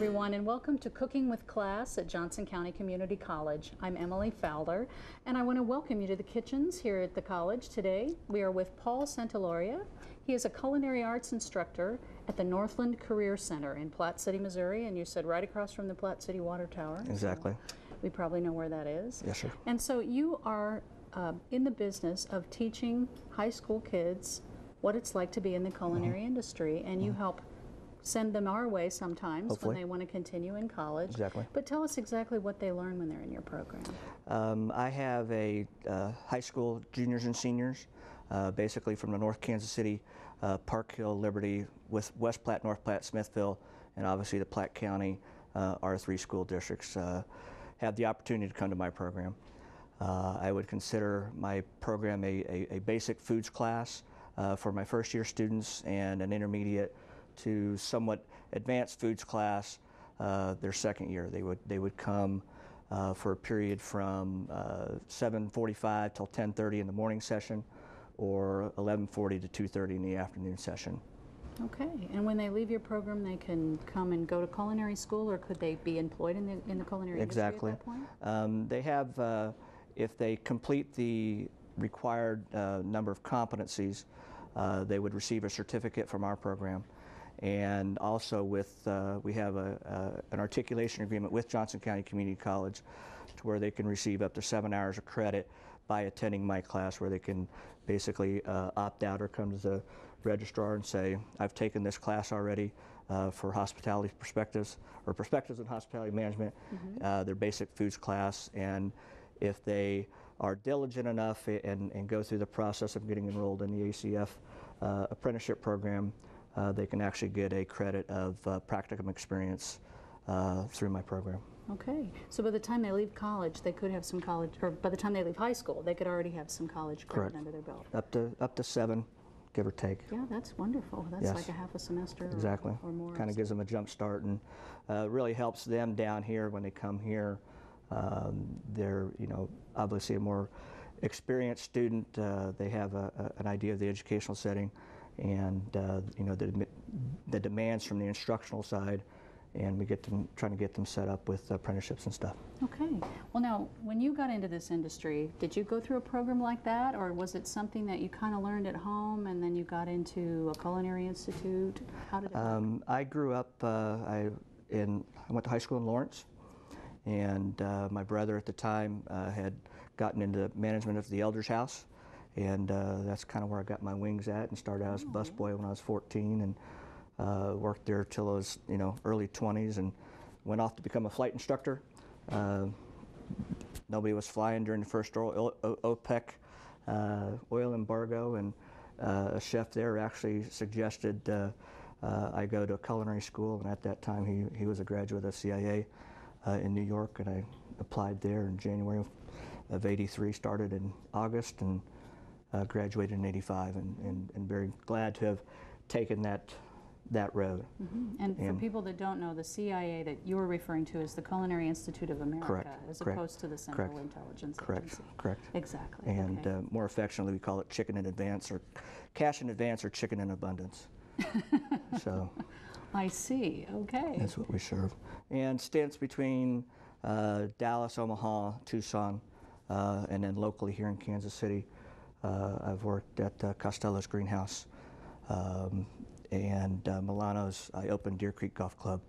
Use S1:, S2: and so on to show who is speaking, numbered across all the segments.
S1: everyone, and welcome to Cooking with Class at Johnson County Community College. I'm Emily Fowler, and I want to welcome you to the kitchens here at the college today. We are with Paul Santaularia. He is a culinary arts instructor at the Northland Career Center in Platte City, Missouri, and you said right across from the Platte City Water Tower.
S2: Exactly.
S1: So we probably know where that is.
S2: Yes, sir.
S1: And so you are in the business of teaching high school kids what it's like to be in the culinary industry, and you help send them our way sometimes
S2: Hopefully.
S1: when they want to continue in college.
S2: Exactly.
S1: But tell us exactly what they learn when they're in your program.
S2: I have a high school juniors and seniors, basically from the North Kansas City, Park Hill, Liberty, with West Platte, North Platte, Smithville, and obviously the Platte County R3 school districts have the opportunity to come to my program. I would consider my program a basic foods class for my first year students and an intermediate to somewhat advanced foods class their second year. They would come for a period from 7:45 till 10:30 in the morning session, or 11:40 to 2:30 in the afternoon session.
S1: Okay, and when they leave your program, they can come and go to culinary school, or could they be employed in the culinary
S2: Exactly.
S1: industry at that point?
S2: They have, if they complete the required number of competencies, they would receive a certificate from our program. And also with, we have an articulation agreement with Johnson County Community College to where they can receive up to 7 hours of credit by attending my class, where they can basically opt out or come to the registrar and say, I've taken this class already for hospitality perspectives, or perspectives in hospitality management, their basic foods class, and if they are diligent enough and go through the process of getting enrolled in the ACF apprenticeship program, they can actually get a credit of practicum experience through my program.
S1: Okay, so by the time they leave college, they could have some college, or by the time they leave high school, they could already have some college credit under their belt.
S2: Up to 7, give or take.
S1: Yeah, that's wonderful. That's like a half a semester
S2: exactly.
S1: or more.
S2: Kind of gives them a jump start, and really helps them down here when they come here. They're, obviously a more experienced student. They have an idea of the educational setting, and the demands from the instructional side, and we get them trying to get them set up with apprenticeships and stuff.
S1: Okay. Well, now, when you got into this industry, did you go through a program like that, or was it something that you kind of learned at home and then you got into a culinary institute? How did it work?
S2: I grew up. I went to high school in Lawrence, and my brother at the time had gotten into management of the Elders House, and that's kind of where I got my wings at, and started out as a busboy when I was 14, and worked there till I was early 20s, and went off to become a flight instructor. Nobody was flying during the first OPEC oil embargo, and a chef there actually suggested I go to a culinary school, and at that time he was a graduate of CIA in New York, and I applied there in January of '83, started in August, and graduated in '85, and very glad to have taken that road.
S1: And for people that don't know, the CIA that you were referring to is the Culinary Institute of America, as opposed to the Central Intelligence Agency.
S2: Correct.
S1: Exactly.
S2: And more affectionately, we call it chicken in advance, or cash in advance, or chicken in abundance. So
S1: I see. Okay.
S2: That's what we serve. And stints between Dallas, Omaha, Tucson, and then locally here in Kansas City. I've worked at Costello's Greenhouse, and Milano's. I opened Deer Creek Golf Club,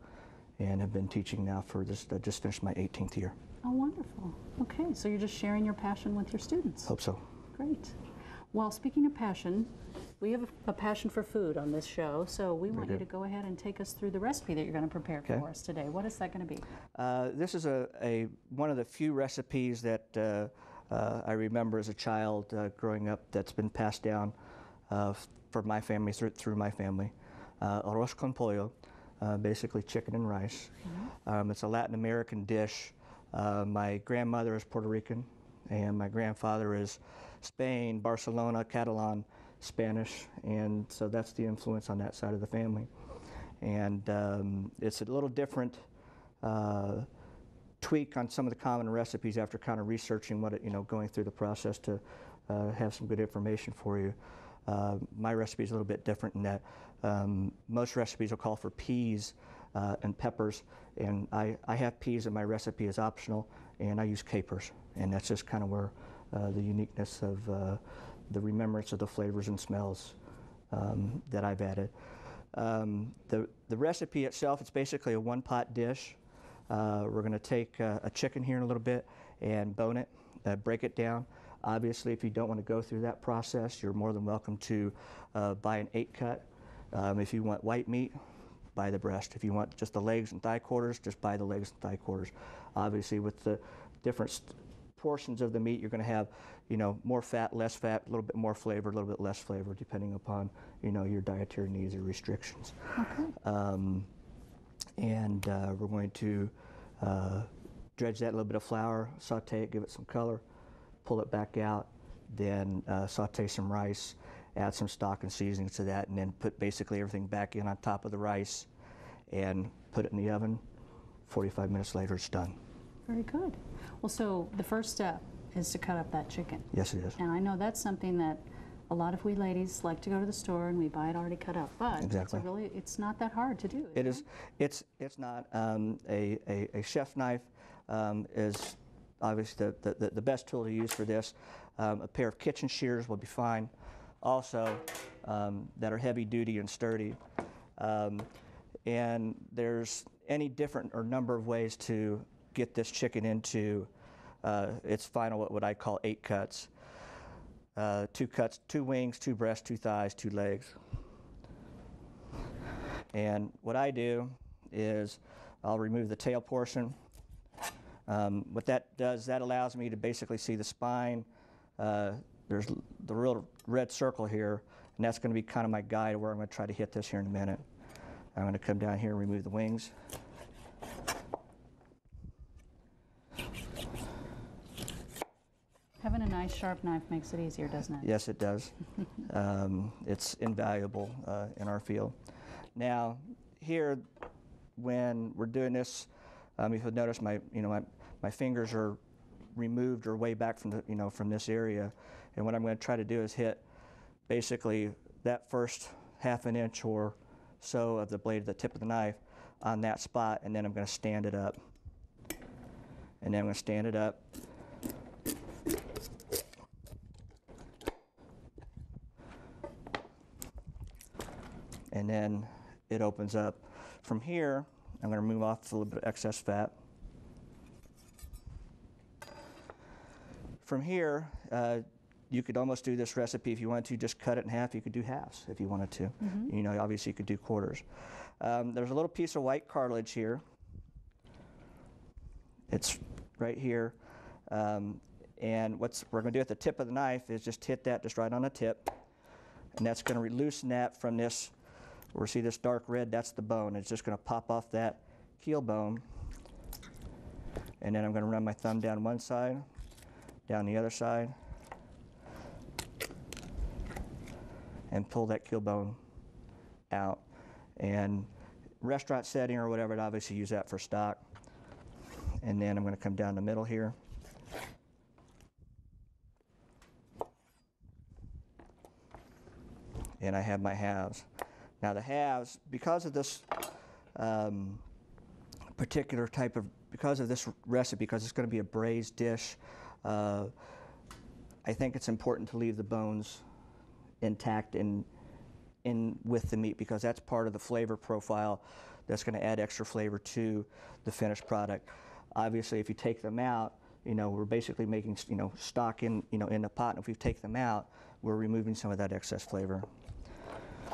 S2: and have been teaching now for just finished my 18th year.
S1: Oh, wonderful. Okay, so you're just sharing your passion with your students.
S2: Hope so.
S1: Great. Well, speaking of passion, we have a passion for food on this show, so we want you to go ahead and take us through the recipe that you're going to prepare for us today. What is that going to be?
S2: This is one of the few recipes that I remember as a child growing up that's been passed down for my family, through my family. Arroz con pollo, basically chicken and rice. It's a Latin American dish. My grandmother is Puerto Rican, and my grandfather is Spain, Barcelona, Catalan, Spanish, and so that's the influence on that side of the family. And it's a little different tweak on some of the common recipes after kind of researching what going through the process to have some good information for you. My recipe is a little bit different in that most recipes will call for peas and peppers. And I have peas in my recipe as optional, and I use capers. And that's just kind of where the uniqueness of the remembrance of the flavors and smells that I've added. The recipe itself, it's basically a one-pot dish. We're going to take a chicken here in a little bit and bone it, break it down. Obviously, if you don't want to go through that process, you're more than welcome to buy an 8-cut. If you want white meat, buy the breast. If you want just the legs and thigh quarters, just buy the legs and thigh quarters. Obviously, with the different portions of the meat, you're going to have, more fat, less fat, a little bit more flavor, a little bit less flavor, depending upon, your dietary needs or restrictions.
S1: Okay.
S2: We're going to dredge that in a little bit of flour, saute it, give it some color, pull it back out, then saute some rice, add some stock and seasonings to that, and then put basically everything back in on top of the rice and put it in the oven. 45 minutes later, it's done.
S1: Very good. Well, so the first step is to cut up that chicken.
S2: Yes, it is.
S1: And I know that's something that a lot of we ladies like to go to the store and we buy it already cut up, but
S2: exactly.
S1: it's not that hard to do.
S2: It is. It's not. A chef's knife is obviously the best tool to use for this. A pair of kitchen shears will be fine. Also, that are heavy duty and sturdy. And there's any different or number of ways to get this chicken into its final, what I call 8 cuts. 2 cuts, 2 wings, 2 breasts, 2 thighs, 2 legs. And what I do is I'll remove the tail portion. What that does, that allows me to basically see the spine. There's the real red circle here, and that's going to be kind of my guide where I'm going to try to hit this here in a minute. I'm going to come down here and remove the wings.
S1: Having a nice sharp knife makes it easier, doesn't it?
S2: Yes, it does. It's invaluable in our field. Now, here, when we're doing this, if you'll notice, my fingers are removed or way back from the from this area, and what I'm going to try to do is hit basically that first ½ an inch or so of the blade of the tip of the knife on that spot, and then I'm going to stand it up, and then I'm going to stand it up. And then it opens up. From here, I'm going to remove off a little bit of excess fat. From here, you could almost do this recipe if you wanted to, just cut it in half. You could do halves if you wanted to. Mm-hmm. Obviously you could do quarters. There's a little piece of white cartilage here. It's right here. And what we're going to do at the tip of the knife is just hit that just right on the tip. And that's going to loosen that from this. Where see this dark red, that's the bone. It's just going to pop off that keel bone. And then I'm going to run my thumb down one side, down the other side, and pull that keel bone out. And restaurant setting or whatever, I'd obviously use that for stock. And then I'm going to come down the middle here. And I have my halves. Now the halves, because of this particular type of, because of this recipe, because it's going to be a braised dish, I think it's important to leave the bones intact in with the meat, because that's part of the flavor profile that's going to add extra flavor to the finished product. Obviously, if you take them out, we're basically making stock in in the pot, and if we take them out, we're removing some of that excess flavor.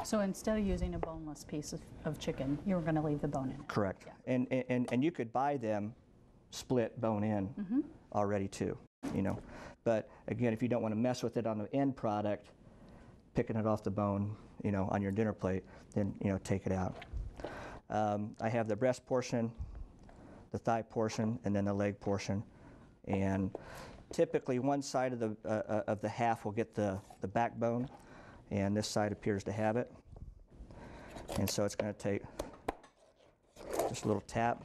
S1: So instead of using a boneless piece of chicken, you're going to leave the bone in it.
S2: Correct.
S1: Yeah.
S2: And you could buy them split bone in
S1: mm-hmm. already
S2: too, But again, if you don't want to mess with it on the end product, picking it off the bone, on your dinner plate, then, take it out. I have the breast portion, the thigh portion, and then the leg portion. And typically one side of the half will get the backbone, and this side appears to have it. And so it's going to take just a little tap,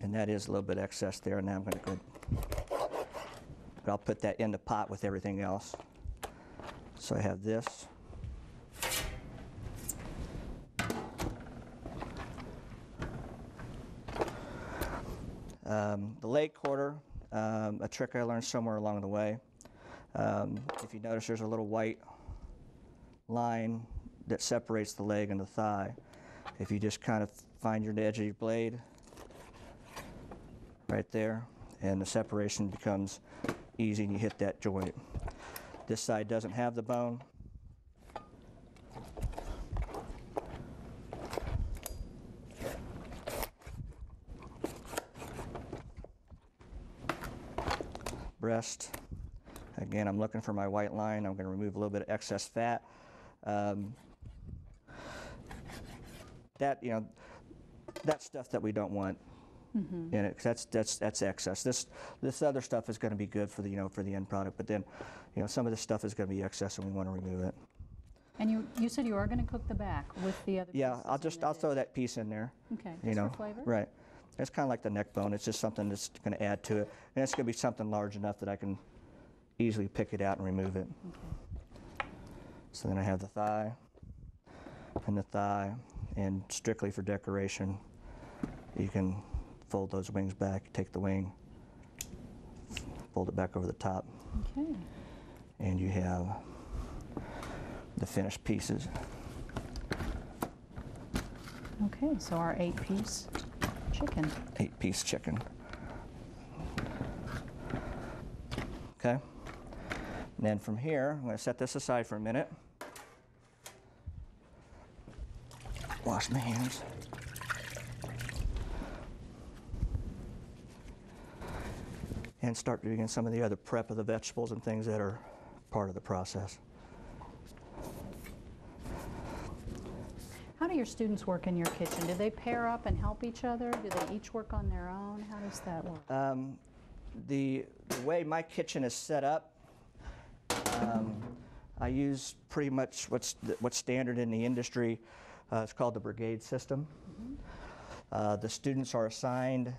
S2: and that is a little bit excess there. And now I'm going to go, but I'll put that in the pot with everything else. So I have this. The leg quarter, a trick I learned somewhere along the way. If you notice, there's a little white line that separates the leg and the thigh. If you just kind of find your edge of your blade right there, and the separation becomes easy and you hit that joint. This side doesn't have the bone. Breast. Again, I'm looking for my white line. I'm going to remove a little bit of excess fat. That, you know, that's stuff that we don't want in it. 'Cause that's excess. This other stuff is going to be good for the, you know, for the end product. But then, you know, some of this stuff is going to be excess, and we want to remove it.
S1: And you said you are going to cook the back with the other.
S2: Yeah,
S1: pieces
S2: I'll throw that piece in there.
S1: Okay,
S2: You
S1: just
S2: know,
S1: for flavor.
S2: right? It's kind of like the neck bone. It's just something that's going to add to it, and it's going to be something large enough that I can easily pick it out and remove it.
S1: Okay.
S2: So then I have the thigh and the thigh, and strictly for decoration, you can fold those wings back, take the wing, fold it back over the top,
S1: Okay.
S2: and you have the finished pieces.
S1: Okay, so our 8-piece chicken.
S2: 8-piece chicken. Okay. And then from here, I'm going to set this aside for a minute. Wash my hands. And start doing some of the other prep of the vegetables and things that are part of the process.
S1: How do your students work in your kitchen? Do they pair up and help each other? Do they each work on their own? How does that work?
S2: The way my kitchen is set up, I use pretty much what's standard in the industry. It's called the brigade system. The students are assigned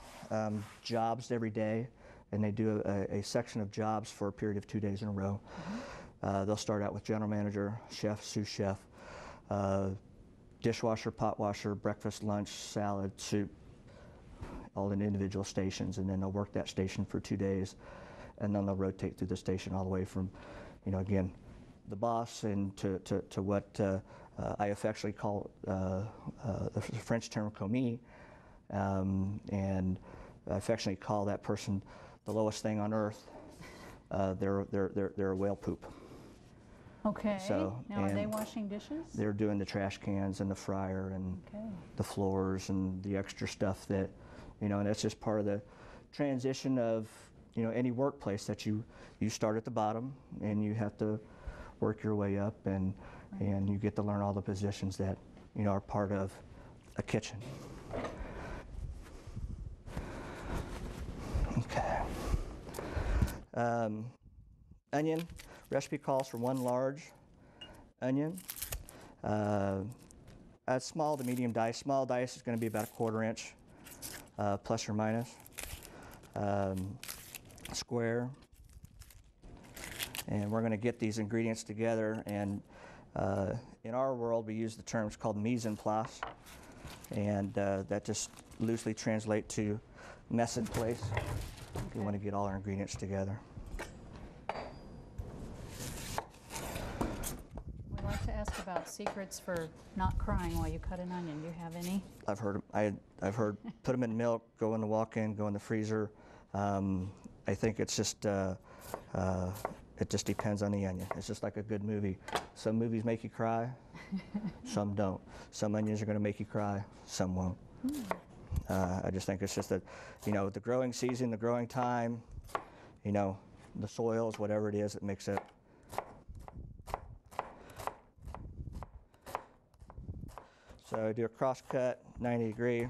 S2: jobs every day, and they do a section of jobs for a period of 2 days in a row. They'll start out with general manager, chef, sous chef, dishwasher, pot washer, breakfast, lunch, salad, soup, all in individual stations, and then they'll work that station for 2 days, and then they'll rotate through the station all the way from, you know, again, the boss and to what I affectionately call the French term commis, and I affectionately call that person the lowest thing on earth. They're a whale poop.
S1: Okay.
S2: So,
S1: now, are they
S2: and
S1: washing dishes?
S2: They're doing the trash cans and the fryer and the floors and the extra stuff that, you know, and that's just part of the transition of, you know, any workplace that you start at the bottom and you have to work your way up, and you get to learn all the positions that, you know, are part of a kitchen. Okay. Onion, recipe calls for 1 large onion. Add small to medium dice. Small dice is going to be about 1/4 inch, plus or minus. Square. And we're going to get these ingredients together, and in our world we use the terms called mise en place, and that just loosely translates to mess in place. We want to get all our ingredients together.
S1: We like to ask about secrets for not crying while you cut an onion. Do you have any?
S2: I've heard put them in milk, go in the walk-in, go in the freezer. I think it's just it just depends on the onion. It's just like a good movie. Some movies make you cry, some don't. Some onions are going to make you cry, some won't. I just think it's just that, you know, the growing season, the growing time, you know, the soils, whatever it is that makes it. So I do a cross cut, 90 degree,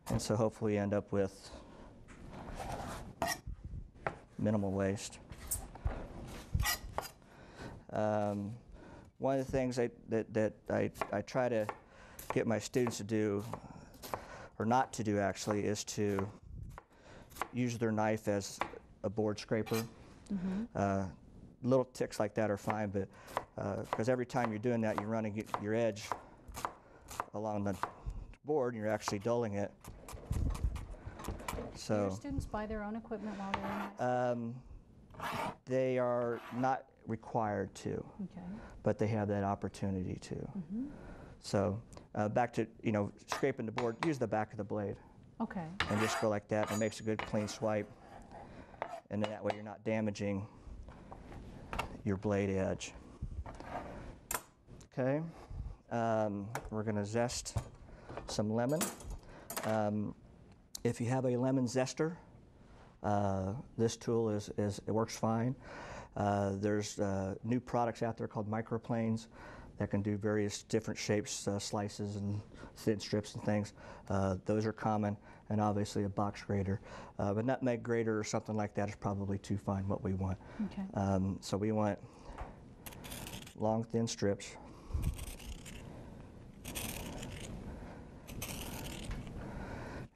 S2: and so hopefully end up with minimal waste. One of the things that I try to get my students to do, or not to do actually, is to use their knife as a board scraper. Little ticks like that are fine, but because every time you're doing that, you're running your edge along the board and you're actually dulling it.
S1: Do your students buy their own equipment while they're in high school?
S2: They are not required to,
S1: Okay.
S2: but they have that opportunity to.
S1: Mm-hmm.
S2: So back to, scraping the board, use the back of the blade
S1: Okay.
S2: and just go like that, and it makes a good clean swipe. And then that way you're not damaging your blade edge. Okay, we're gonna zest some lemon. If you have a lemon zester, this tool it works fine. There's new products out there called microplanes that can do various different shapes, slices and thin strips and things. Those are common, and obviously a box grater. A nutmeg grater or something like that is probably too fine what we want.
S1: Okay.
S2: So we want long, thin strips.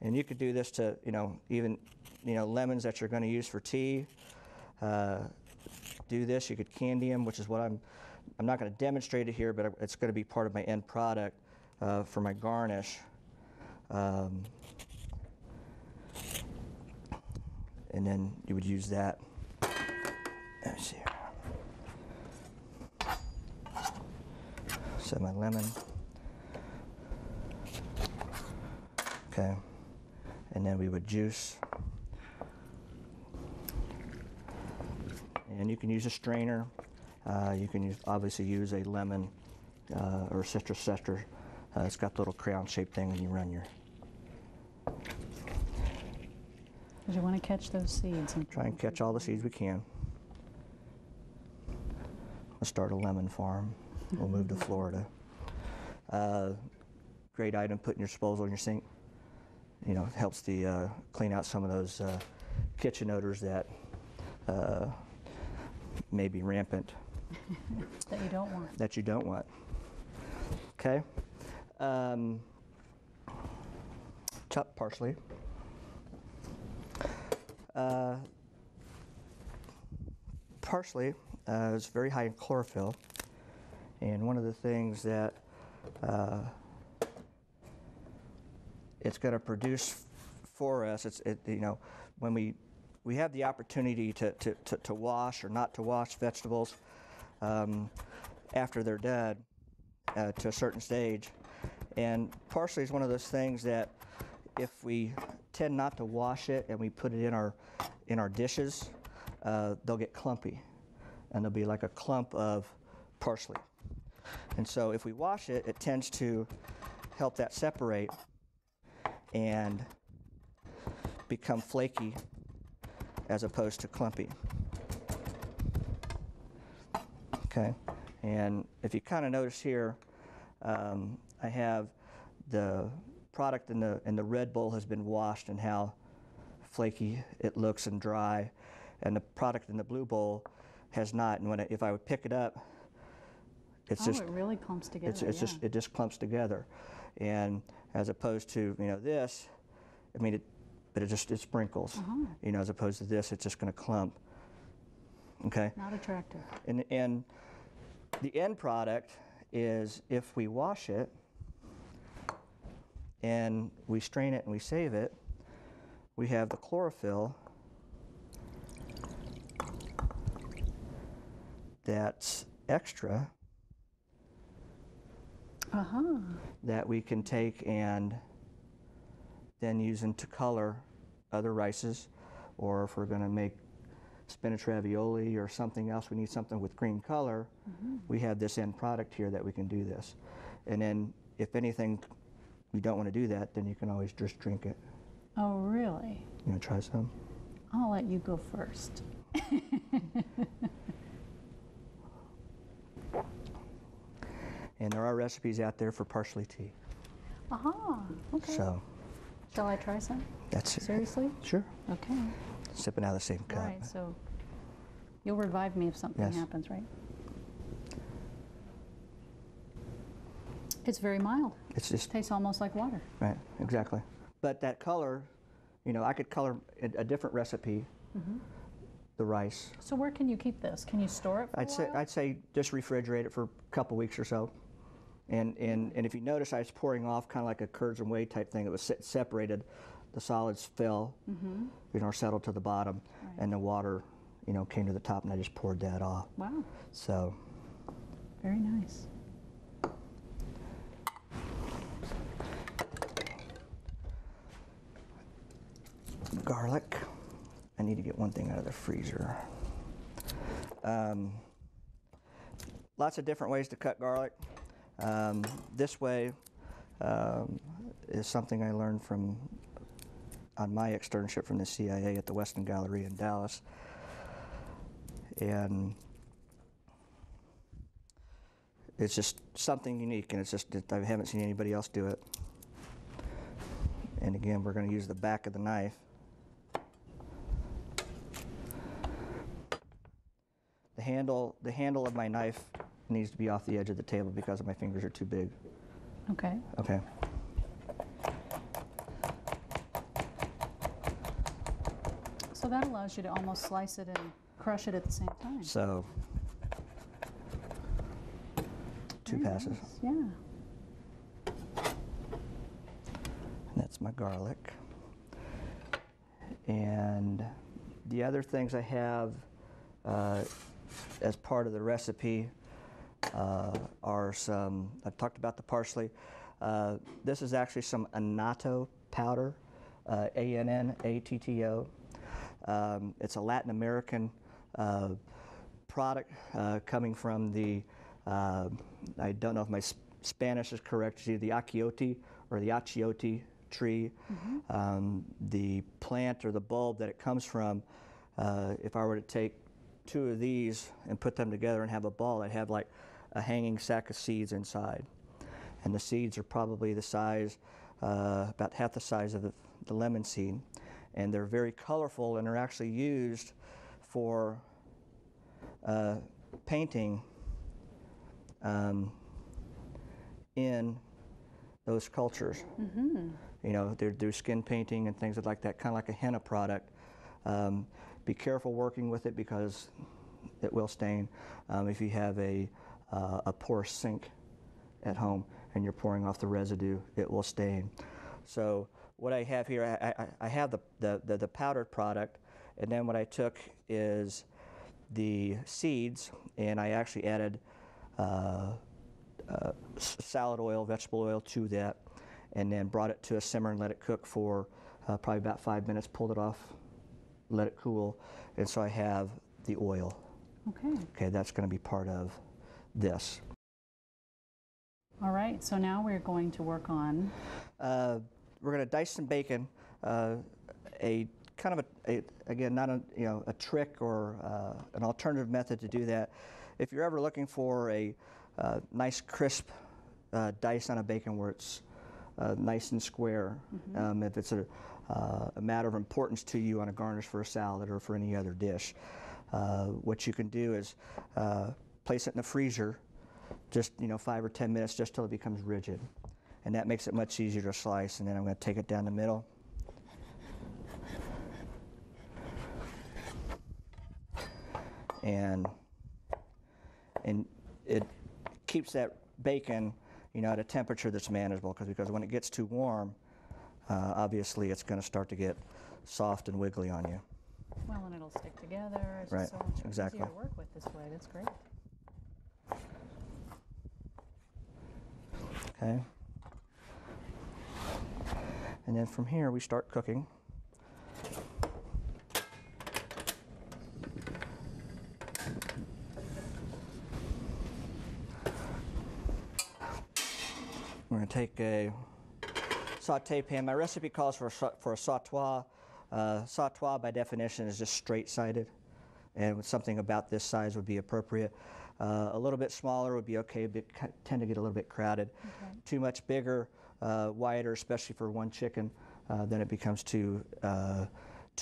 S2: And you could do this to, even, lemons that you're going to use for tea. Do this. You could candy them, which is what I'm not going to demonstrate it here, but it's going to be part of my end product for my garnish. And then you would use that. Let me see here. Set my lemon. Okay. And then we would juice. And you can use a strainer. You can obviously use a lemon or citrus zester. It's got the little crown-shaped thing when you run your.
S1: Because you want to catch those seeds.
S2: Try and catch all the seeds we can. Let's start a lemon farm. We'll move to Florida. Great item, put in your disposal in your sink. Helps the clean out some of those kitchen odors that may be rampant.
S1: That you don't want.
S2: That you don't want. Okay. Chopped parsley. Parsley is very high in chlorophyll, and one of the things that it's going to produce for us, when we have the opportunity to wash or not to wash vegetables after they're done to a certain stage. And parsley is one of those things that if we tend not to wash it and we put it in our dishes, they'll get clumpy, and there'll be like a clump of parsley. And so if we wash it, it tends to help that separate and become flaky as opposed to clumpy. Okay, and if you kind of notice here, I have the product in the red bowl has been washed and how flaky it looks and dry, and the product in the blue bowl has not. And if I would pick it up, it
S1: really clumps together.
S2: It just clumps together, and as opposed to this, but it sprinkles. As opposed to this, it's just going to clump. Okay.
S1: Not attractive.
S2: And the end product is, if we wash it and we strain it and we save it, we have the chlorophyll that's extra that we can take and then use to color other rices, or if we're going to make spinach ravioli or something else, we need something with green color, we have this end product here that we can do this. And then if anything, you don't want to do that, then you can always just drink it.
S1: Oh, really?
S2: You want to try some?
S1: I'll let you go first.
S2: And there are recipes out there for parsley tea.
S1: Okay.
S2: So.
S1: Shall I try some?
S2: That's it.
S1: Seriously?
S2: Sure.
S1: Okay.
S2: Sipping out of the same cup.
S1: Right, so you'll revive me if something happens, right? It's very mild.
S2: It
S1: tastes almost like water.
S2: Right, exactly. But that color, I could color a different recipe, the rice.
S1: So where can you keep this? Can you store it for a while?
S2: I'd say just refrigerate it for a couple weeks or so. And if you notice, I was pouring off kind of like a curds and whey type thing. It was separated. the solids fell, or settled to the bottom, and the water, came to the top, and I just poured that off.
S1: Wow.
S2: So.
S1: Very nice.
S2: Garlic. I need to get one thing out of the freezer. Lots of different ways to cut garlic. This way is something I learned on my externship from the CIA at the Weston Galleria in Dallas. And it's just something unique, and I haven't seen anybody else do it. And again, we're going to use the back of the knife. The handle of my knife needs to be off the edge of the table because my fingers are too big.
S1: Okay.
S2: Okay.
S1: So that allows you to almost slice it and crush it at the same time.
S2: So, two
S1: Very
S2: passes.
S1: nice. Yeah.
S2: And that's my garlic. And the other things I have as part of the recipe are some, I've talked about the parsley. This is actually some annatto powder, A-N-N-A-T-T-O. It's a Latin American product coming from the, I don't know if my Spanish is correct, it's either the achiote or the achiote tree. The plant or the bulb that it comes from, if I were to take two of these and put them together and have a ball, I'd have like a hanging sack of seeds inside. And the seeds are probably the size, about half the size of the lemon seed. And they're very colorful, and they're actually used for painting in those cultures. They do skin painting and things like that, kind of like a henna product. Be careful working with it because it will stain. If you have a porous sink at home and you're pouring off the residue, it will stain. So what I have here, I have the powdered product, and then what I took is the seeds, and I actually added salad oil, vegetable oil to that, and then brought it to a simmer and let it cook for probably about 5 minutes, pulled it off, let it cool, and so I have the oil.
S1: Okay.
S2: Okay, that's going to be part of this.
S1: All right, so now we're going to work on...
S2: We're going to dice some bacon. A kind of again, not a trick or an alternative method to do that. If you're ever looking for a nice crisp dice on a bacon where it's nice and square, if it's a matter of importance to you on a garnish for a salad or for any other dish, what you can do is place it in the freezer, just 5 or 10 minutes, just till it becomes rigid. And that makes it much easier to slice. And then I'm going to take it down the middle. And it keeps that bacon, at a temperature that's manageable, because when it gets too warm, obviously it's going to start to get soft and wiggly on you.
S1: Well, and it'll stick together. It's
S2: Right,
S1: just so much
S2: exactly.
S1: easier to work with this way. That's great.
S2: Okay. And then from here we start cooking. We're going to take a saute pan. My recipe calls for a sautoir. Sautoir by definition is just straight-sided, and something about this size would be appropriate. A little bit smaller would be okay, but tend to get a little bit crowded. Okay. Too much bigger, wider, especially for one chicken, then it becomes too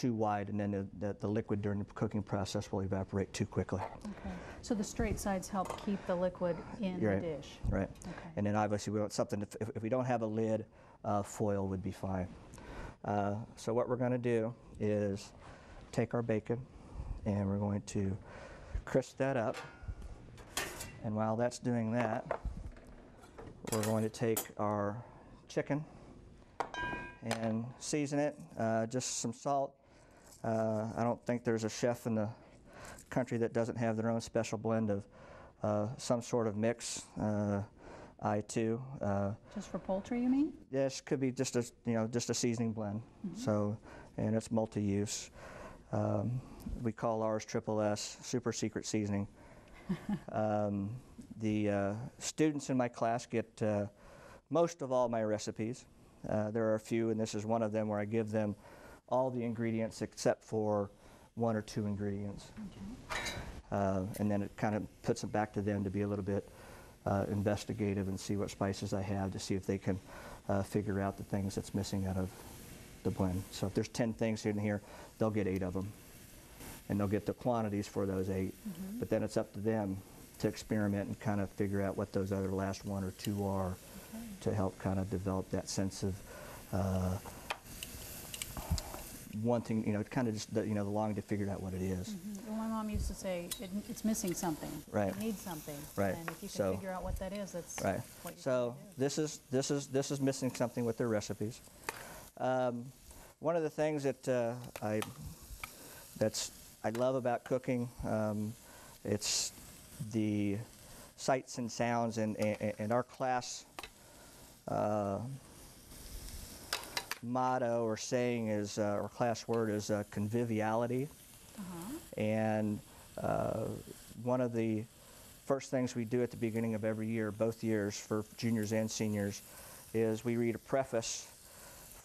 S2: wide, and then the liquid during the cooking process will evaporate too quickly.
S1: Okay. So the straight sides help keep the liquid in the dish.
S2: Right.
S1: Okay.
S2: And then obviously we want something, if we don't have a lid, foil would be fine. So what we're going to do is take our bacon, and we're going to crisp that up. And while that's doing that, we're going to take our chicken, and season it. Just some salt. I don't think there's a chef in the country that doesn't have their own special blend of some sort of mix. I too.
S1: Just for poultry, you mean?
S2: This could be just a just a seasoning blend. So, and it's multi-use. We call ours Triple S, super secret seasoning. The students in my class get most of all my recipes. There are a few, and this is one of them, where I give them all the ingredients except for 1 or 2 ingredients. Okay. And then it kind of puts it back to them to be a little bit investigative and see what spices I have to see if they can figure out the things that's missing out of the blend. So if there's 10 things in here, they'll get 8 of them. And they'll get the quantities for those 8. But then it's up to them to experiment and kind of figure out what those other last 1 or 2 are, to help kind of develop that sense of wanting, kind of just the longing to figure out what it is.
S1: Well, my mom used to say it's missing something.
S2: Right.
S1: It needs something.
S2: Right.
S1: And if you can figure out what that is, that's
S2: right.
S1: what you
S2: So this is missing something with their recipes. One of the things that I love about cooking, it's the sights and sounds, and our class motto or saying is, or class word is conviviality. And one of the first things we do at the beginning of every year, both years for juniors and seniors, is we read a preface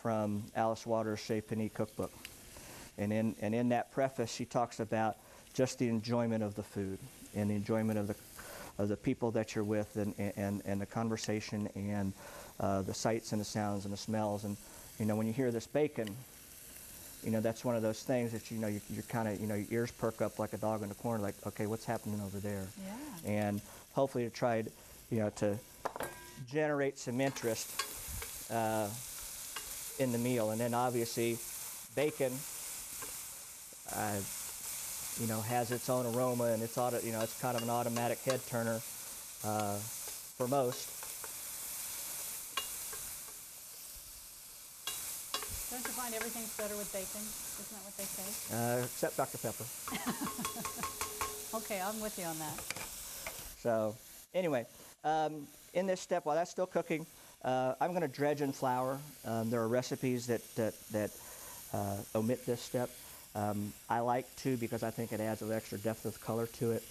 S2: from Alice Waters' Chez Panisse cookbook. And in that preface, she talks about just the enjoyment of the food and the enjoyment of the people that you're with, and the conversation, and the sights and the sounds and the smells. And when you hear this bacon, that's one of those things that you're kind of your ears perk up like a dog in the corner, like, okay, what's happening over there? Yeah. And hopefully to try to generate some interest in the meal. And then obviously bacon has its own aroma, and it's kind of an automatic head turner for most.
S1: Don't you find everything's better with bacon? Isn't that what they say?
S2: Except Dr. Pepper.
S1: Okay, I'm with you on that.
S2: So anyway, in this step, while that's still cooking, I'm going to dredge in flour. There are recipes that omit this step. I like to, because I think it adds an extra depth of color to it.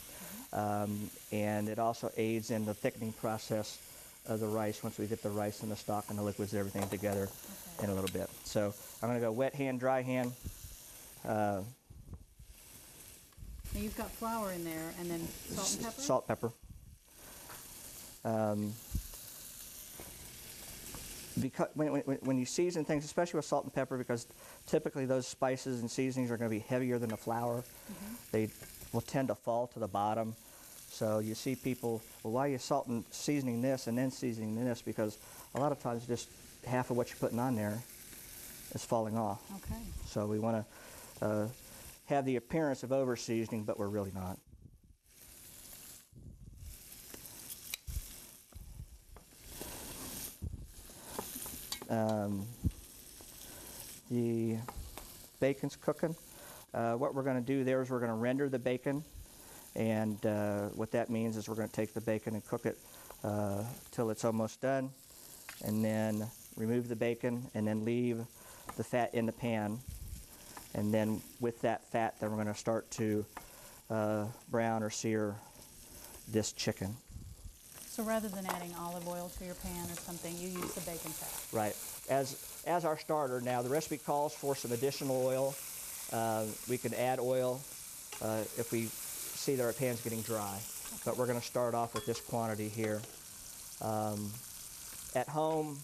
S2: And it also aids in the thickening process of the rice once we get the rice and the stock and the liquids and everything together in a little bit. So I'm going to go wet hand, dry hand.
S1: Now you've got flour in there, and then salt and pepper?
S2: Salt, pepper. Because when you season things, especially with salt and pepper, because typically those spices and seasonings are going to be heavier than the flour, they will tend to fall to the bottom. So you see people, well, why are you salt and seasoning this and then seasoning this? Because a lot of times just half of what you're putting on there is falling off. Okay. So we want to have the appearance of over seasoning, but we're really not. The bacon's cooking. What we're going to do there is we're going to render the bacon, and what that means is we're going to take the bacon and cook it till it's almost done, and then remove the bacon and then leave the fat in the pan, and then with that fat then we're going to start to brown or sear this chicken.
S1: So rather than adding olive oil to your pan or something, you use the bacon fat.
S2: Right. As our starter, now the recipe calls for some additional oil. We can add oil if we see that our pan's getting dry. Okay. But we're going to start off with this quantity here. At home,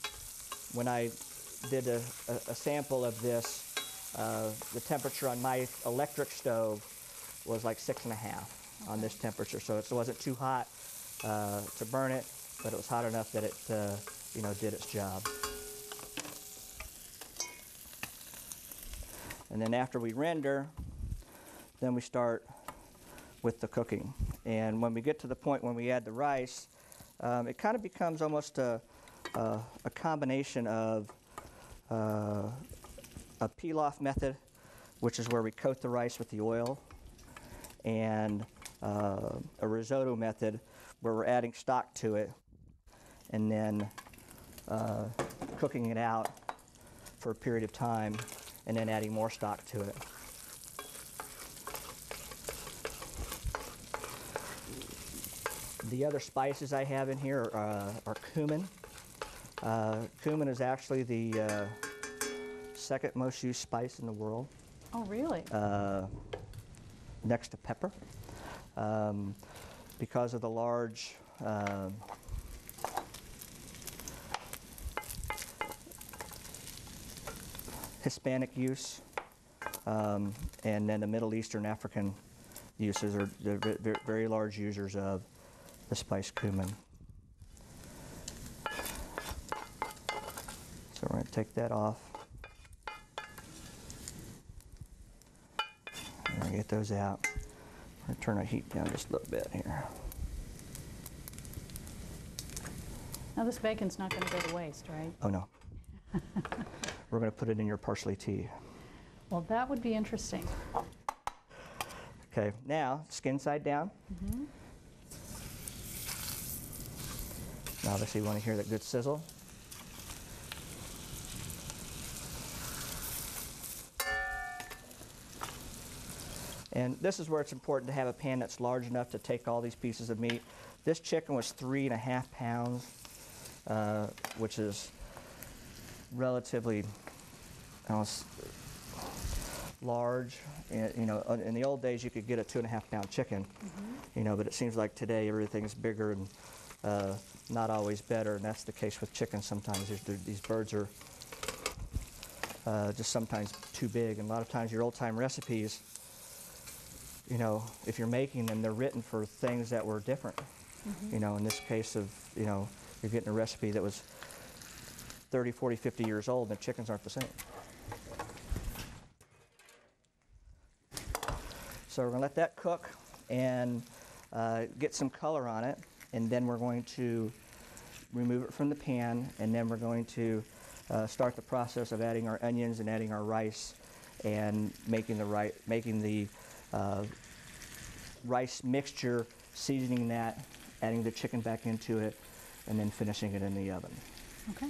S2: when I did a sample of this, the temperature on my electric stove was like 6.5 on this temperature. So it wasn't too hot to burn it, but it was hot enough that it did its job. And then after we render, then we start with the cooking. And when we get to the point when we add the rice, it kind of becomes almost a combination of a peel-off method, which is where we coat the rice with the oil, and a risotto method where we're adding stock to it and then cooking it out for a period of time and then adding more stock to it. The other spices I have in here are cumin. Cumin is actually the second most used spice in the world.
S1: Oh, really?
S2: Next to pepper. Because of the large Hispanic use, and then the Middle Eastern African uses are very large users of the spice cumin. So we're going to take that off. We're going to get those out. We're going to turn our heat down just a little bit here.
S1: Now this bacon's not going to go to waste, right?
S2: Oh no. We're going to put it in your parsley tea.
S1: Well, that would be interesting.
S2: Okay, now skin side down.
S1: Mm-hmm.
S2: Now obviously you want to hear that good sizzle. And this is where it's important to have a pan that's large enough to take all these pieces of meat. This chicken was 3.5 pounds, which is relatively large. And, you know, in the old days you could get a 2.5 pound chicken, you know, but it seems like today everything's bigger and not always better, and that's the case with chicken sometimes. These birds are just sometimes too big, and a lot of times your old-time recipes, you know, if you're making them, they're written for things that were different. You know, in this case of, you know, you're getting a recipe that was 30, 40, 50 years old, and the chickens aren't the same. So we're going to let that cook and get some color on it, and then we're going to remove it from the pan, and then we're going to start the process of adding our onions and adding our rice and making the rice mixture, seasoning that, adding the chicken back into it, and then finishing it in the oven.
S1: Okay.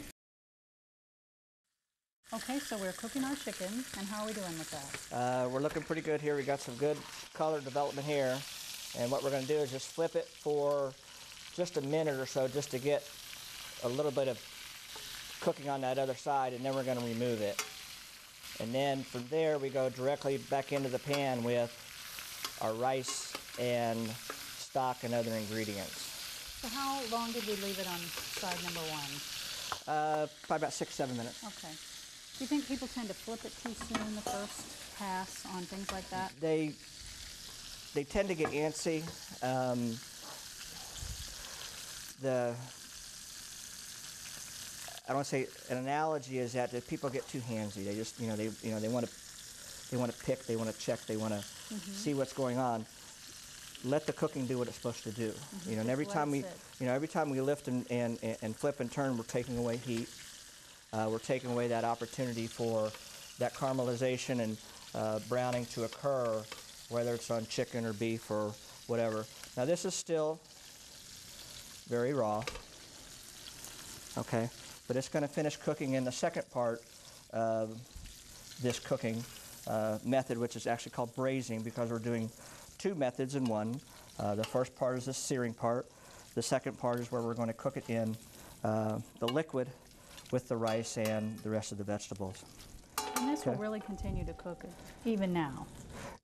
S1: Okay, so we're cooking our chicken, and how are we doing with that?
S2: We're looking pretty good here. We got some good color development here, and what we're going to do is just flip it for just a minute or so, just to get a little bit of cooking on that other side, and then we're going to remove it. And then from there, we go directly back into the pan with our rice and stock and other ingredients.
S1: So how long did we leave it on side number one?
S2: Probably about 6-7 minutes.
S1: Okay. Do you think people tend to flip it too soon the first pass on things like that?
S2: They tend to get antsy. I don't want to say an analogy is that people get too handsy. They just, they want to pick, they want to check, they want to see what's going on. Let the cooking do what it's supposed to do. You know, and every time we lift and flip and turn, we're taking away heat. We're taking away that opportunity for that caramelization and browning to occur, whether it's on chicken or beef or whatever. Now this is still very raw, okay? But it's going to finish cooking in the second part of this cooking method, which is actually called braising, because we're doing two methods in one. The first part is the searing part. The second part is where we're going to cook it in the liquid with the rice and the rest of the vegetables.
S1: And this will really continue to cook even now?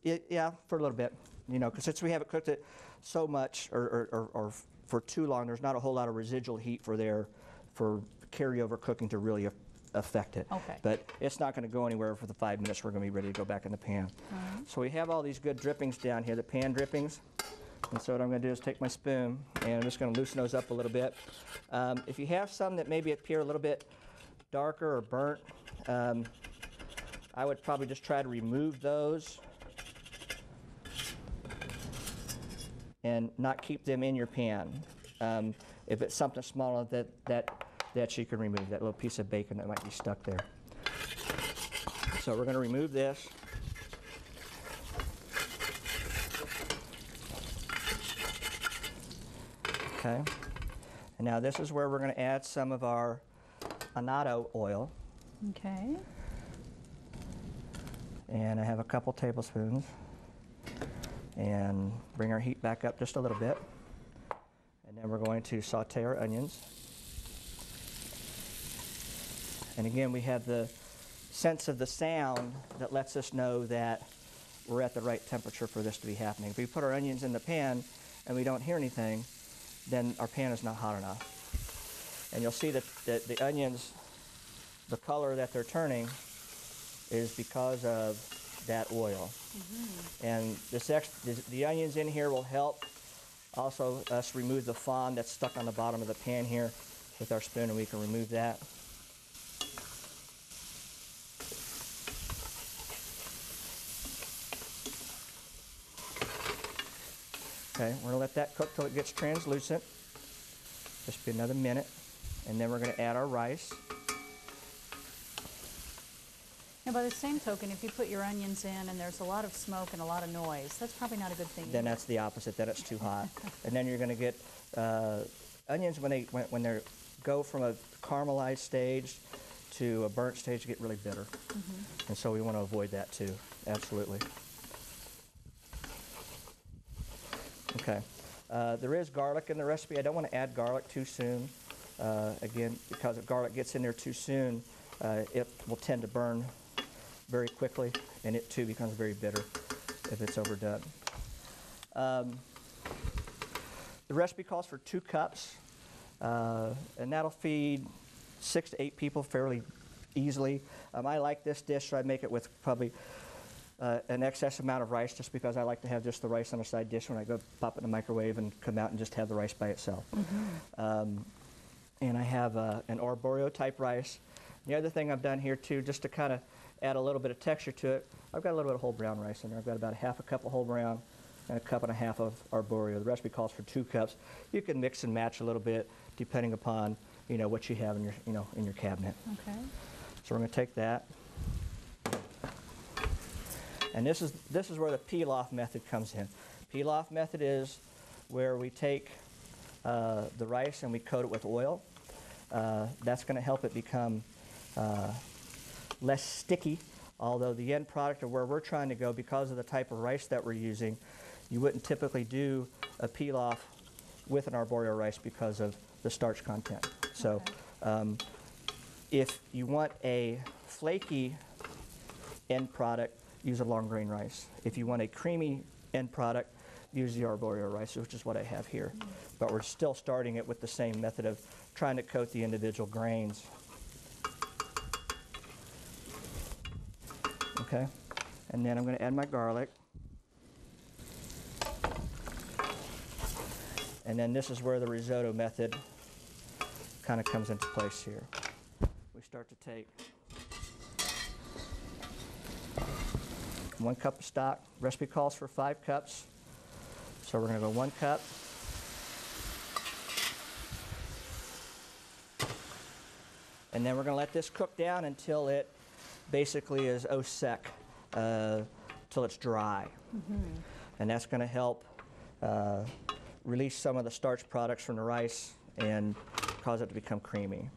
S2: Yeah, for a little bit. You know, because since we haven't cooked it so much or for too long, there's not a whole lot of residual heat for carryover cooking to really affect it.
S1: Okay.
S2: But it's not going to go anywhere for the 5 minutes. We're going to be ready to go back in the pan. So we have all these good drippings down here, the pan drippings. And so what I'm going to do is take my spoon, and I'm just going to loosen those up a little bit. If you have some that maybe appear a little bit darker or burnt, I would probably just try to remove those and not keep them in your pan. If it's something smaller that you can remove, that little piece of bacon that might be stuck there. So we're going to remove this. Okay. And now this is where we're going to add some of our annatto oil.
S1: Okay.
S2: And I have a couple tablespoons. And bring our heat back up just a little bit. And then we're going to saute our onions. And again, we have the sense of the sound that lets us know that we're at the right temperature for this to be happening. If we put our onions in the pan and we don't hear anything, then our pan is not hot enough. And you'll see that the onions, the color that they're turning is because of that oil. Mm-hmm. And the onions in here will help also us remove the fond that's stuck on the bottom of the pan here with our spoon, and we can remove that. Okay, we're going to let that cook till it gets translucent. Just be another minute. And then we're going to add our rice.
S1: Now, by the same token, if you put your onions in and there's a lot of smoke and a lot of noise, that's probably not a good thing.
S2: Then that's the opposite, then it's too hot. And then you're going to get onions when they go from a caramelized stage to a burnt stage, get really bitter. Mm-hmm. And so we want to avoid that too, absolutely. Okay, there is garlic in the recipe. I don't want to add garlic too soon. Again, because if garlic gets in there too soon, it will tend to burn very quickly, and it too becomes very bitter if it's overdone. The recipe calls for 2 cups, and that'll feed 6 to 8 people fairly easily. I like this dish, so I make it with probably an excess amount of rice, just because I like to have just the rice on a side dish when I go pop it in the microwave and come out and just have the rice by itself. Mm-hmm. And I have an arborio type rice. The other thing I've done here too, just to kind of add a little bit of texture to it, I've got a little bit of whole brown rice in there. I've got about 1/2 cup of whole brown and 1.5 cups of arborio. The recipe calls for 2 cups. You can mix and match a little bit depending upon what you have in your in your cabinet.
S1: Okay.
S2: So we're going to take that. And this is where the peel-off method comes in. Peel-off method is where we take the rice and we coat it with oil. That's going to help it become less sticky, although the end product of where we're trying to go, because of the type of rice that we're using, you wouldn't typically do a peel-off with an arborio rice because of the starch content. So if you want a flaky end product, use a long grain rice. If you want a creamy end product, use the arborio rice, which is what I have here. But we're still starting it with the same method of trying to coat the individual grains. Okay, and then I'm going to add my garlic. And then this is where the risotto method kind of comes into place here. We start to take 1 cup of stock. Recipe calls for 5 cups. So we're going to go 1 cup. And then we're going to let this cook down until it basically is au sec, till it's dry. Mm-hmm. And that's going to help release some of the starch products from the rice and cause it to become creamy.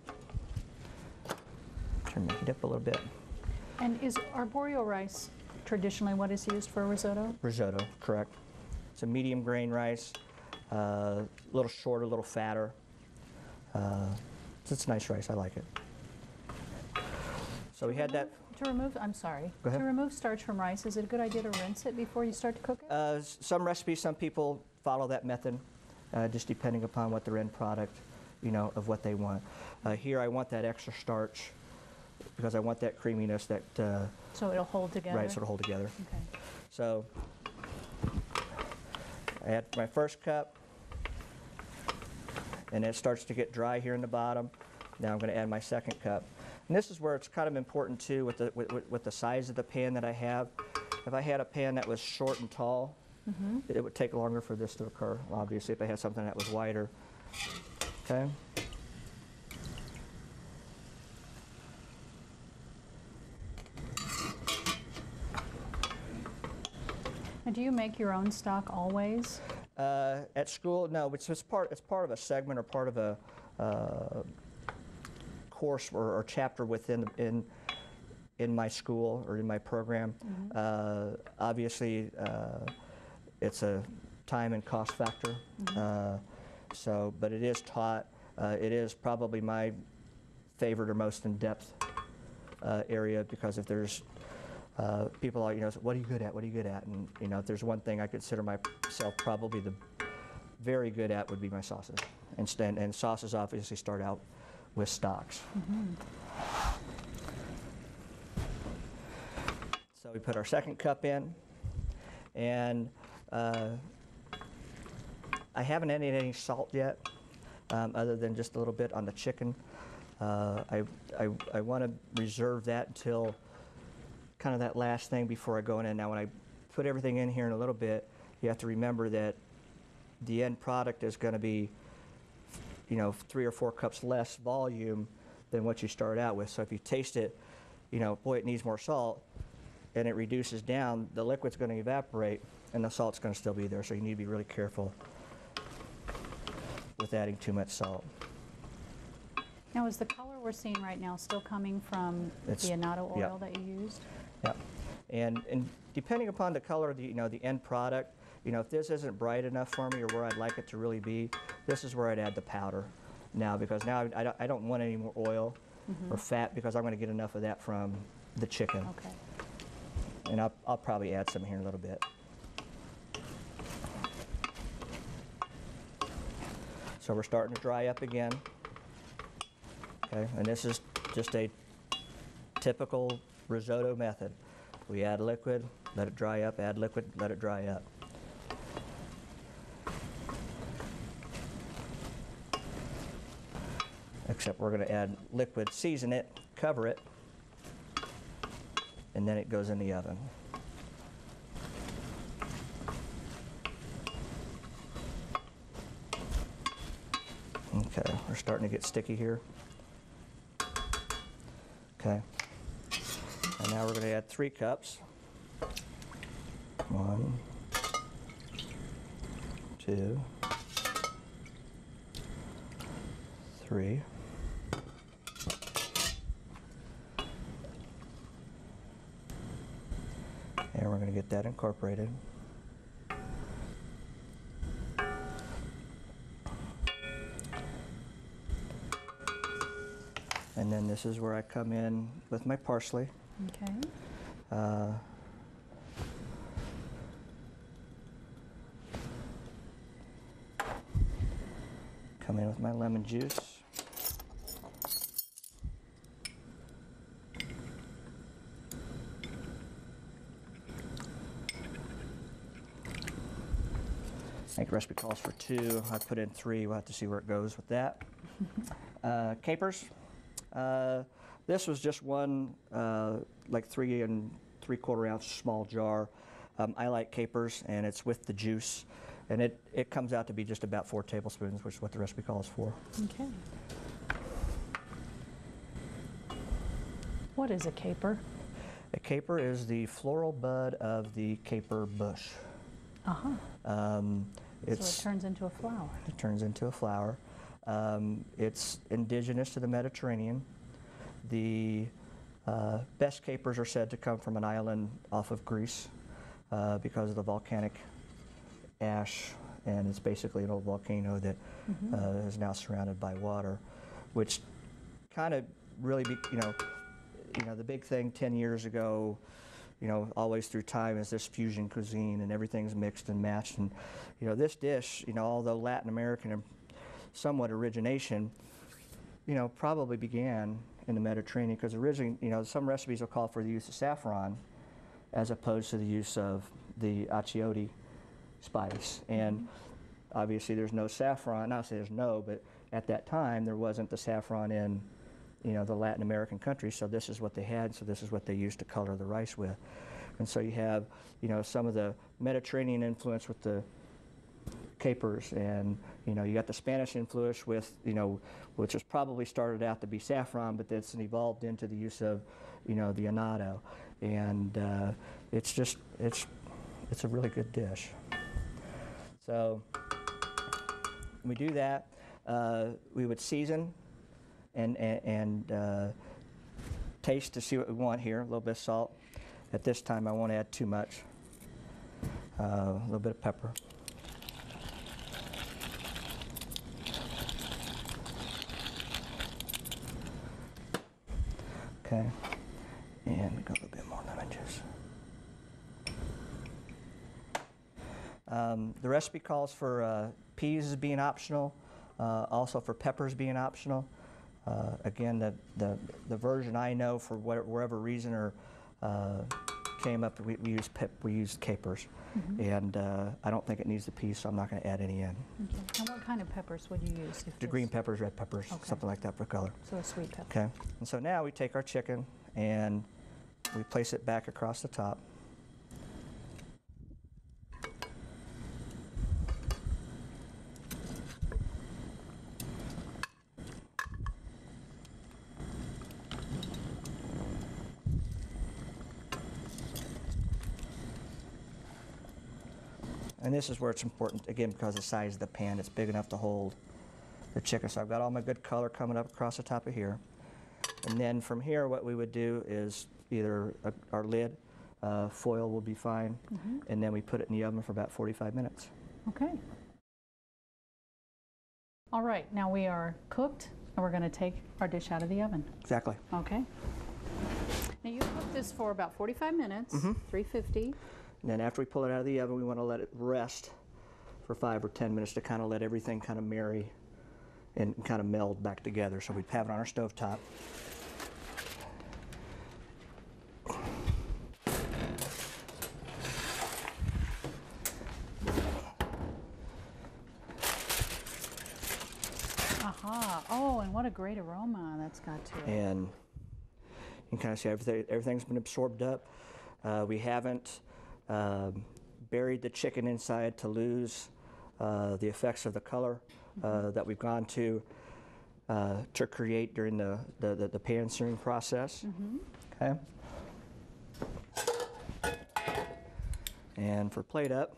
S2: Turn the heat up a little bit.
S1: And is arborio rice traditionally what is used for risotto?
S2: Risotto, correct. It's a medium grain rice, a little shorter, a little fatter. It's a nice rice, I like it. So we had that.
S1: To remove, I'm sorry.
S2: Go ahead.
S1: To remove starch from rice, is it a good idea to rinse it before you start to cook it?
S2: Some recipes, some people follow that method, just depending upon what their end product, of what they want. Here I want that extra starch because I want that creaminess that...
S1: so it'll hold together?
S2: Right, so it'll hold together.
S1: Okay.
S2: So I add my first cup, and it starts to get dry here in the bottom. Now I'm going to add my 2nd cup. And this is where it's kind of important too with the size of the pan that I have. If I had a pan that was short and tall, mm-hmm. it would take longer for this to occur, obviously, if I had something that was wider. Okay?
S1: And do you make your own stock always?
S2: At school, no. It's part of a segment or part of a course or chapter within in my school or in my program. Obviously, it's a time and cost factor. But it is taught. It is probably my favorite or most in-depth area, because if there's people are, what are you good at? What are you good at? And if there's one thing I consider myself probably the very good at, would be my sauces. And sauces obviously start out with stocks. So we put our second cup in, and I haven't added any salt yet, other than just a little bit on the chicken. I want to reserve that until kind of that last thing before I go in. Now, when I put everything in here in a little bit, you have to remember that the end product is going to be, 3 or 4 cups less volume than what you start out with. So if you taste it, boy, it needs more salt, and it reduces down, the liquid's going to evaporate, and the salt's going to still be there. So you need to be really careful with adding too much salt.
S1: Now, is the color we're seeing right now still coming from the annatto oil that you used?
S2: Yeah, and depending upon the color of the end product, if this isn't bright enough for me or where I'd like it to really be, this is where I'd add the powder now, because now I don't want any more oil or fat, because I'm going to get enough of that from the chicken.
S1: Okay.
S2: And I'll probably add some here in a little bit. So we're starting to dry up again. Okay, and this is just a typical risotto method. We add liquid, let it dry up, add liquid, let it dry up. Except we're going to add liquid, season it, cover it, and then it goes in the oven. Okay, we're starting to get sticky here. Okay, and now we're going to add 3 cups. 1, 2, 3. And we're going to get that incorporated. And then this is where I come in with my parsley.
S1: Okay.
S2: Come in with my lemon juice. I think the recipe calls for 2. I put in 3. We'll have to see where it goes with that. Capers. This was just one like 3 3/4 ounce small jar. I like capers, and it's with the juice, and it comes out to be just about 4 tablespoons, which is what the recipe calls for.
S1: Okay. What is a caper?
S2: A caper is the floral bud of the caper bush.
S1: So it turns into a flower.
S2: It turns into a flower. It's indigenous to the Mediterranean. The best capers are said to come from an island off of Greece because of the volcanic ash, and it's basically an old volcano that is now surrounded by water, which kind of really, the big thing 10 years ago, always through time, is this fusion cuisine, and everything's mixed and matched. And, this dish, although Latin American and somewhat origination, probably began in the Mediterranean, because originally, some recipes will call for the use of saffron as opposed to the use of the achiote spice. And obviously there's no saffron, not to say there's no, but at that time there wasn't the saffron in, the Latin American countries, so this is what they had, so this is what they used to color the rice with. And so you have, some of the Mediterranean influence with the capers, and you got the Spanish influence with, which was probably started out to be saffron, but that's evolved into the use of, the annatto, and it's it's a really good dish. So we do that. We would season and taste to see what we want here. A little bit of salt. At this time, I won't add too much. A little bit of pepper. Okay, and a little bit more lemon juice. The recipe calls for peas as being optional, also for peppers being optional. Again, the version I know, for whatever reason or came up, we use capers, and I don't think it needs the peas, so I'm not going to add any in.
S1: Okay. And what kind of peppers would you use?
S2: The green peppers, red peppers, something like that for color.
S1: So a sweet pepper.
S2: Okay, and so now we take our chicken and we place it back across the top. And this is where it's important, again, because of the size of the pan. It's big enough to hold the chicken. So I've got all my good color coming up across the top of here. And then from here, what we would do is either our lid, foil will be fine, and then we put it in the oven for about 45 minutes.
S1: Okay. All right, now we are cooked, and we're going to take our dish out of the oven.
S2: Exactly.
S1: Okay. Now you cook this for about 45 minutes, 350.
S2: And then after we pull it out of the oven, we want to let it rest for 5 or 10 minutes to kind of let everything kind of marry and kind of meld back together. So we have it on our stove top.
S1: Aha! Oh, and what a great aroma that's got to it.
S2: And you can kind of see everything's been absorbed up. We haven't buried the chicken inside to lose the effects of the color that we've gone to create during the pan searing process. Okay. And for plate up,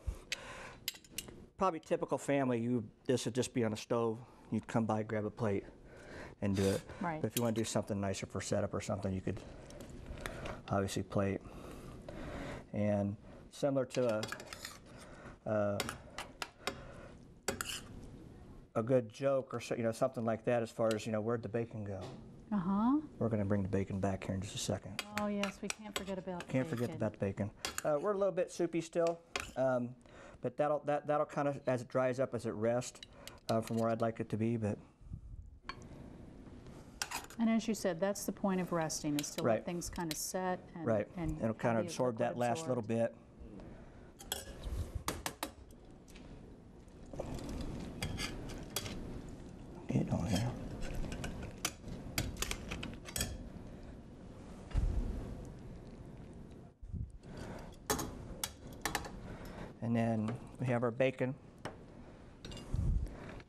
S2: probably typical family, this would just be on a stove. You'd come by, grab a plate, and do it.
S1: Right.
S2: But if you want to do something nicer for setup or something, you could obviously plate. And similar to a good joke or something like that, as far as where'd the bacon go? We're going to bring the bacon back here in just a second.
S1: Oh yes, we can't forget about the
S2: Can't forget about the bacon. We're a little bit soupy still, but that'll kind of, as it dries up, as it rests from where I'd like it to be. But
S1: and as you said, that's the point of resting, is to let things kind of set. And, and
S2: it'll kind of absorb that last little bit. Get it on here. And then we have our bacon.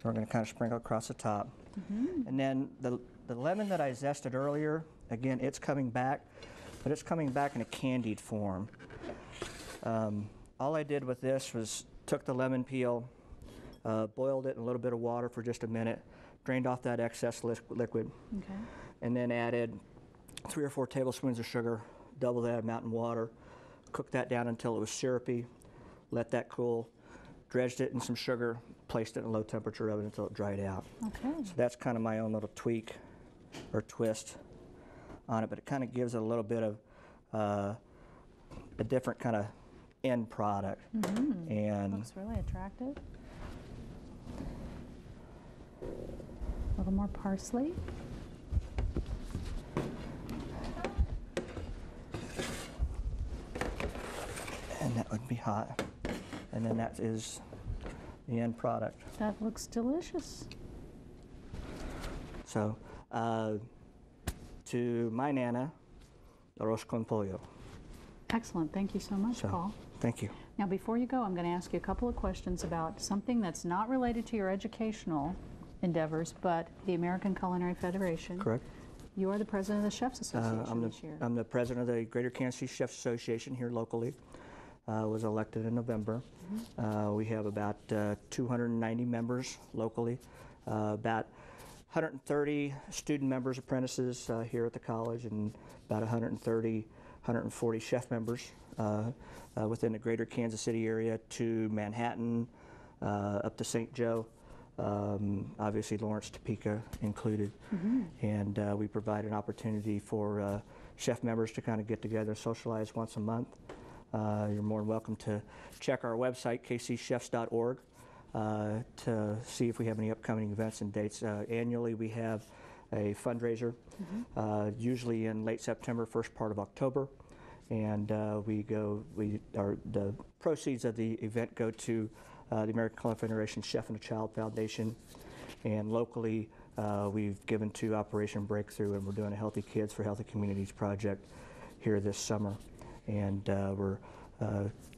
S2: We're going to kind of sprinkle across the top. And then the lemon that I zested earlier, again, it's coming back, but it's coming back in a candied form. All I did with this was took the lemon peel, boiled it in a little bit of water for just a minute, drained off that excess liquid, and then added 3 or 4 tablespoons of sugar, double that amount in water, cooked that down until it was syrupy, let that cool, dredged it in some sugar, placed it in a low temperature oven until it dried out. So that's kind of my own little tweak or twist on it, but it kind of gives it a little bit of a different kind of end product. And
S1: looks really attractive. A little more parsley.
S2: And that would be hot. And then that is the end product.
S1: That looks delicious.
S2: So, to my Nana, Arroyos con Pollo.
S1: Excellent. Thank you so much, Paul.
S2: Thank you.
S1: Now, before you go, I'm going to ask you a couple of questions about something that's not related to your educational endeavors, but the American Culinary Federation.
S2: Correct.
S1: You are the president of the Chefs Association this year.
S2: I'm the president of the Greater Kansas City Chefs Association here locally. was elected in November. We have about 290 members locally, about 130 student members, apprentices here at the college, and about 140 chef members within the greater Kansas City area to Manhattan, up to St. Joe, obviously Lawrence, Topeka included. And we provide an opportunity for chef members to kind of get together and socialize once a month. You're more than welcome to check our website, kcchefs.org, to see if we have any upcoming events and dates. Annually, we have a fundraiser, usually in late September, first part of October, and the proceeds of the event go to the American Culinary Federation Chef and a Child Foundation, and locally we've given to Operation Breakthrough, and we're doing a Healthy Kids for Healthy Communities project here this summer, and we're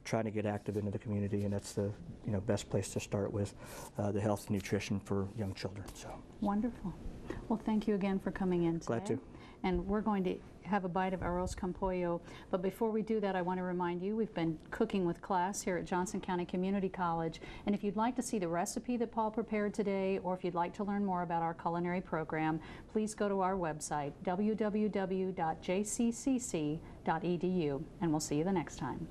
S2: trying to get active into the community, and that's the best place to start with the health and nutrition for young children. So
S1: wonderful. Well, thank you again for coming in today.
S2: Glad to.
S1: And we're going to have a bite of Arroyos con Pollo, but before we do that, I want to remind you we've been cooking with class here at Johnson County Community College, and if you'd like to see the recipe that Paul prepared today, or if you'd like to learn more about our culinary program, please go to our website, www.jccc.edu, and we'll see you the next time.